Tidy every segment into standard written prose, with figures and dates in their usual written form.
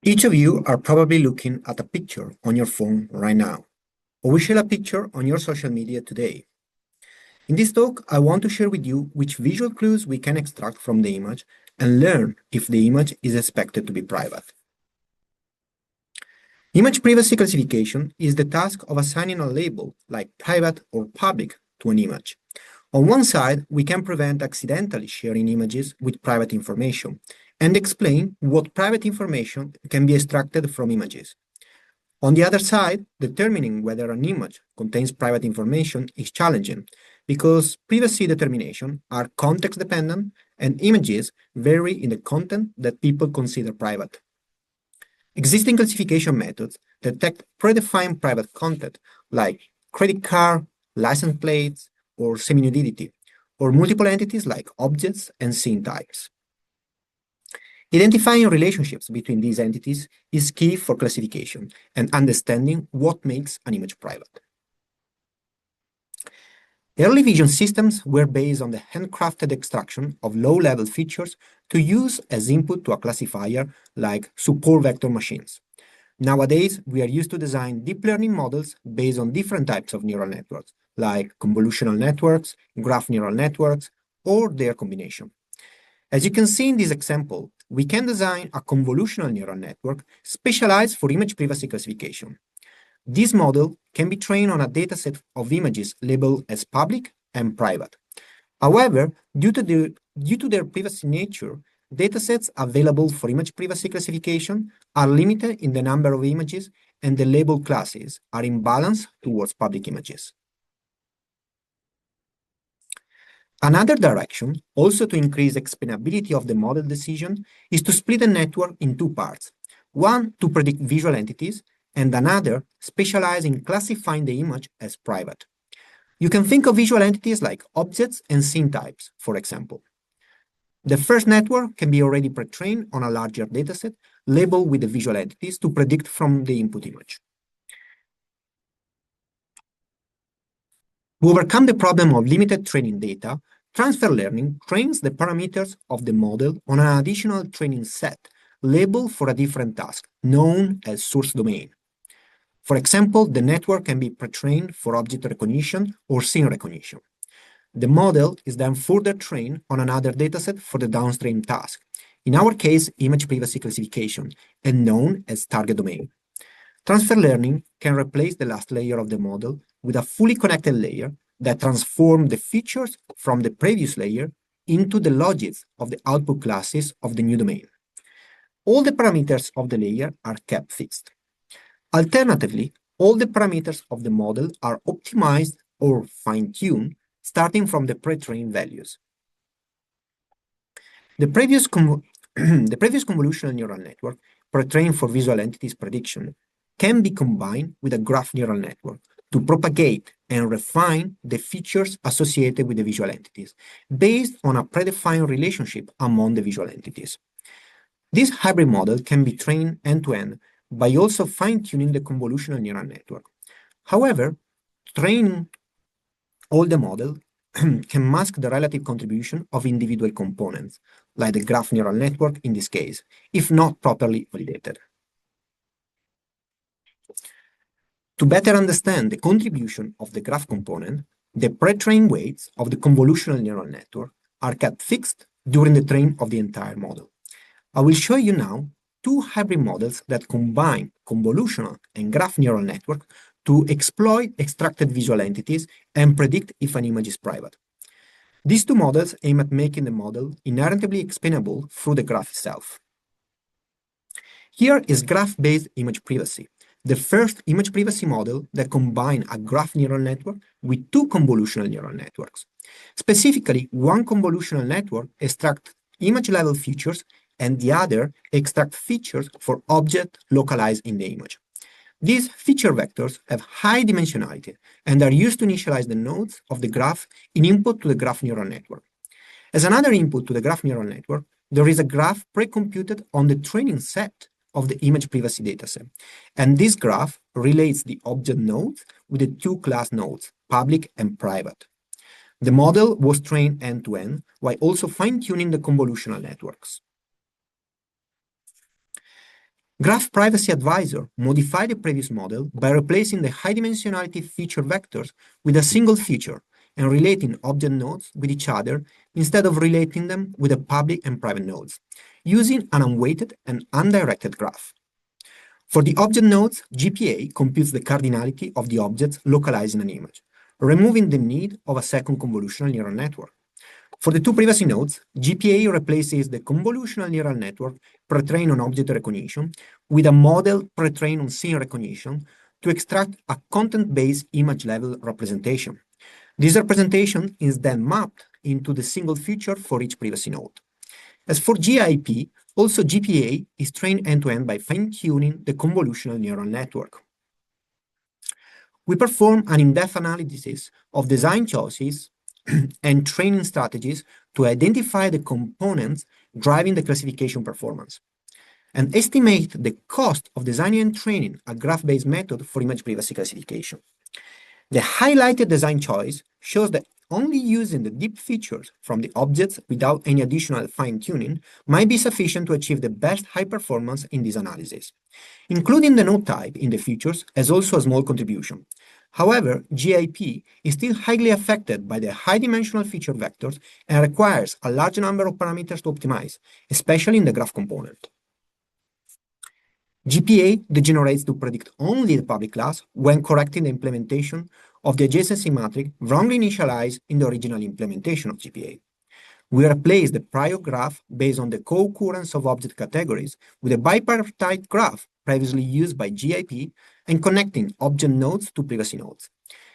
Each of you are probably looking at a picture on your phone right now, or we share a picture on your social media today. In this talk, I want to share with you which visual clues we can extract from the image and learn if the image is expected to be private. Image privacy classification is the task of assigning a label like private or public to an image. On one side, we can prevent accidentally sharing images with private information and explain what private information can be extracted from images. On the other side, determining whether an image contains private information is challenging because privacy determinations are context-dependent and images vary in the content that people consider private. Existing classification methods detect predefined private content like credit card, license plates, or semi-nudity, or multiple entities like objects and scene types. Identifying relationships between these entities is key for classification and understanding what makes an image private. Early vision systems were based on the handcrafted extraction of low-level features to use as input to a classifier like support vector machines. Nowadays, we are used to design deep learning models based on different types of neural networks, like convolutional networks, graph neural networks, or their combination. As you can see in this example, we can design a convolutional neural network specialized for image privacy classification. This model can be trained on a dataset of images labeled as public and private. However, due to their privacy nature, datasets available for image privacy classification are limited in the number of images, and the label classes are imbalanced towards public images. Another direction, also to increase explainability of the model decision, is to split the network in two parts, one to predict visual entities, and another specialized in classifying the image as private. You can think of visual entities like objects and scene types, for example. The first network can be already pre-trained on a larger dataset labeled with the visual entities to predict from the input image. To overcome the problem of limited training data, transfer learning trains the parameters of the model on an additional training set labeled for a different task, known as source domain. For example, the network can be pre-trained for object recognition or scene recognition. The model is then further trained on another dataset for the downstream task, in our case, image privacy classification, and known as target domain. Transfer learning can replace the last layer of the model with a fully connected layer that transforms the features from the previous layer into the logics of the output classes of the new domain. All the parameters of the layer are kept fixed. Alternatively, all the parameters of the model are optimized or fine-tuned starting from the pre-trained values. The previous convolutional neural network, pre-trained for visual entities prediction, can be combined with a graph neural network to propagate and refine the features associated with the visual entities based on a predefined relationship among the visual entities. This hybrid model can be trained end-to-end by also fine-tuning the convolutional neural network. However, training all the model can mask the relative contribution of individual components, like the graph neural network in this case, if not properly validated. To better understand the contribution of the graph component, the pre-trained weights of the convolutional neural network are kept fixed during the training of the entire model. I will show you now two hybrid models that combine convolutional and graph neural network to exploit extracted visual entities and predict if an image is private. These two models aim at making the model inherently explainable through the graph itself. Here is graph-based image privacy, the first image privacy model that combines a graph neural network with two convolutional neural networks. Specifically, one convolutional network extracts image-level features and the other extract features for objects localized in the image. These feature vectors have high dimensionality and are used to initialize the nodes of the graph in input to the graph neural network. As another input to the graph neural network, there is a graph pre-computed on the training set of the image privacy dataset, and this graph relates the object nodes with the two class nodes, public and private. The model was trained end-to-end while also fine-tuning the convolutional networks. Graph Privacy Advisor modified the previous model by replacing the high dimensionality feature vectors with a single feature and relating object nodes with each other instead of relating them with the public and private nodes, using an unweighted and undirected graph. For the object nodes, GPA computes the cardinality of the objects localized in an image, removing the need of a second convolutional neural network. For the two privacy nodes, GPA replaces the convolutional neural network pre-trained on object recognition with a model pre-trained on scene recognition to extract a content-based image-level representation. This representation is then mapped into the single feature for each privacy node. As for GIP, also GPA is trained end-to-end by fine-tuning the convolutional neural network. We perform an in-depth analysis of design choices and training strategies to identify the components driving the classification performance and estimate the cost of designing and training a graph-based method for image privacy classification. The highlighted design choice shows that only using the deep features from the objects without any additional fine-tuning might be sufficient to achieve the best high performance in this analysis. Including the node type in the features has also a small contribution. However, GIP is still highly affected by the high-dimensional feature vectors and requires a large number of parameters to optimize, especially in the graph component. GPA degenerates to predict only the public class when correcting the implementation of the adjacency matrix wrongly initialized in the original implementation of GPA. We replace the prior graph based on the co-occurrence of object categories with a bipartite graph previously used by GIP and connecting object nodes to privacy nodes.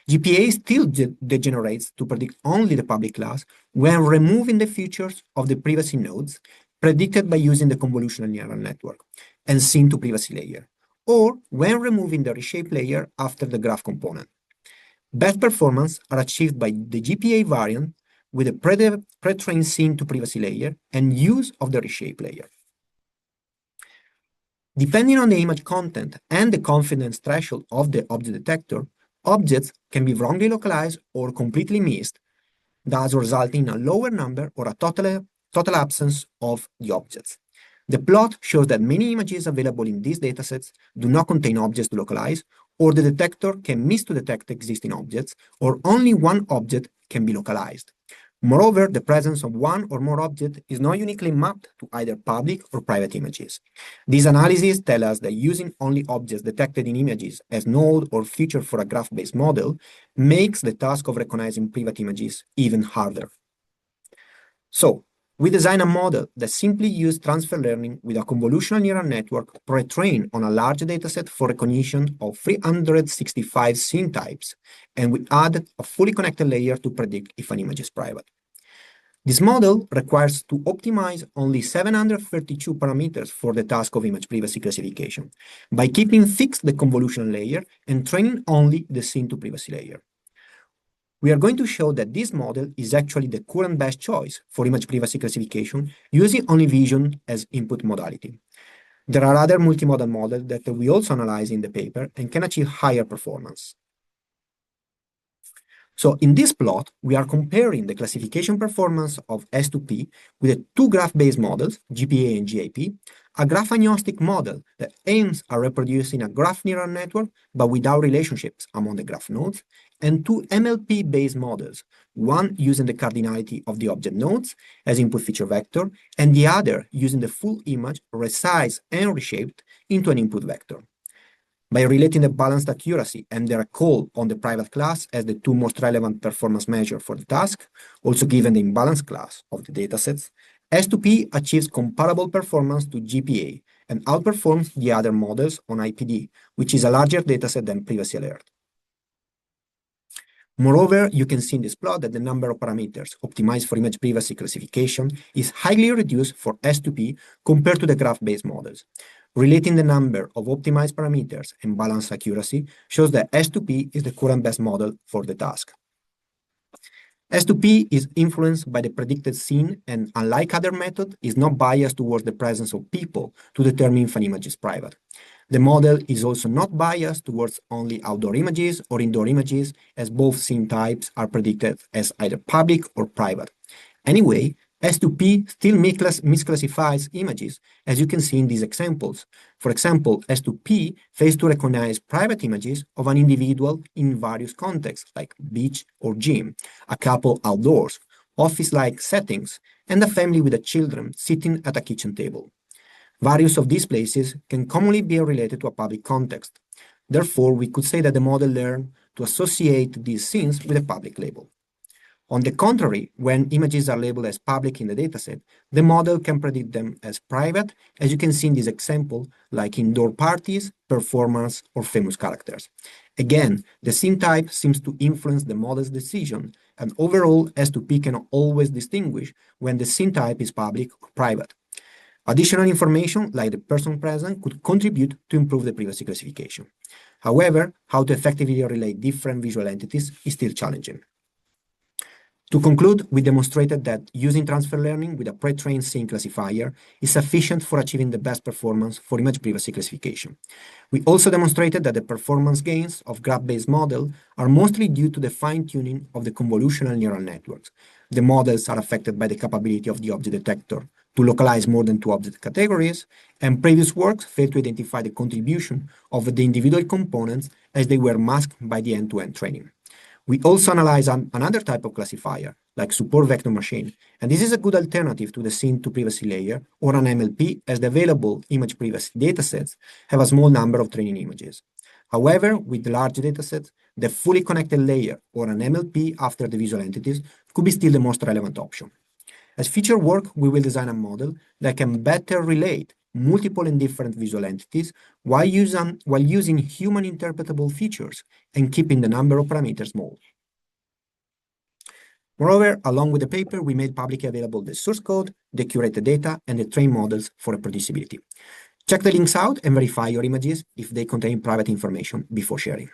GPA still degenerates to predict only the public class when removing the features of the privacy nodes predicted by using the convolutional neural network and seen to privacy layer, or when removing the reshape layer after the graph component. Best performance are achieved by the GPA variant with a pre-trained scene to privacy layer and use of the reshape layer. Depending on the image content and the confidence threshold of the object detector, objects can be wrongly localized or completely missed, thus resulting in a lower number or a total absence of the objects. The plot shows that many images available in these datasets do not contain objects to localize, or the detector can miss to detect existing objects, or only one object can be localized. Moreover, the presence of one or more objects is not uniquely mapped to either public or private images. These analyses tell us that using only objects detected in images as node or feature for a graph-based model makes the task of recognizing private images even harder. So, we design a model that simply uses transfer learning with a convolutional neural network pre-trained on a large dataset for recognition of 365 scene types, and we add a fully connected layer to predict if an image is private. This model requires to optimize only 732 parameters for the task of image privacy classification by keeping fixed the convolutional layer and training only the scene to privacy layer. We are going to show that this model is actually the current best choice for image privacy classification using only vision as input modality. There are other multimodal models that we also analyze in the paper and can achieve higher performance. So in this plot, we are comparing the classification performance of S2P with the two graph-based models, GPA and GIP, a graph agnostic model that aims at reproducing a graph neural network but without relationships among the graph nodes, and two MLP-based models, one using the cardinality of the object nodes as input feature vector, and the other using the full image resized and reshaped into an input vector. By relating the balanced accuracy and the recall on the private class as the two most relevant performance measures for the task, also given the imbalanced class of the datasets, S2P achieves comparable performance to GPA and outperforms the other models on IPD, which is a larger dataset than Privacy Alert. Moreover, you can see in this plot that the number of parameters optimized for image privacy classification is highly reduced for S2P compared to the graph-based models. Relating the number of optimized parameters and balanced accuracy shows that S2P is the current best model for the task. S2P is influenced by the predicted scene and, unlike other methods, is not biased towards the presence of people to determine if an image is private. The model is also not biased towards only outdoor images or indoor images, as both scene types are predicted as either public or private. Anyway, S2P still misclassifies images, as you can see in these examples. For example, S2P fails to recognize private images of an individual in various contexts, like beach or gym, a couple outdoors, office-like settings, and a family with children sitting at a kitchen table. Various of these places can commonly be related to a public context. Therefore, we could say that the model learned to associate these scenes with a public label. On the contrary, when images are labeled as public in the dataset, the model can predict them as private, as you can see in this example, like indoor parties, performance, or famous characters. Again, the scene type seems to influence the model's decision, and overall, S2P cannot always distinguish when the scene type is public or private. Additional information, like the person present, could contribute to improve the privacy classification. However, how to effectively relate different visual entities is still challenging. To conclude, we demonstrated that using transfer learning with a pre-trained scene classifier is sufficient for achieving the best performance for image privacy classification. We also demonstrated that the performance gains of graph-based model are mostly due to the fine-tuning of the convolutional neural networks. The models are affected by the capability of the object detector to localize more than 2 object categories, and previous works failed to identify the contribution of the individual components as they were masked by the end-to-end training. We also analyze another type of classifier, like support vector machine, and this is a good alternative to the scene to privacy layer or an MLP, as the available image privacy datasets have a small number of training images. However, with large datasets, the fully connected layer or an MLP after the visual entities could be still the most relevant option. As future work, we will design a model that can better relate multiple and different visual entities while using human interpretable features and keeping the number of parameters small. Moreover, along with the paper, we made publicly available the source code, the curated data, and the trained models for reproducibility. Check the links out and verify your images if they contain private information before sharing.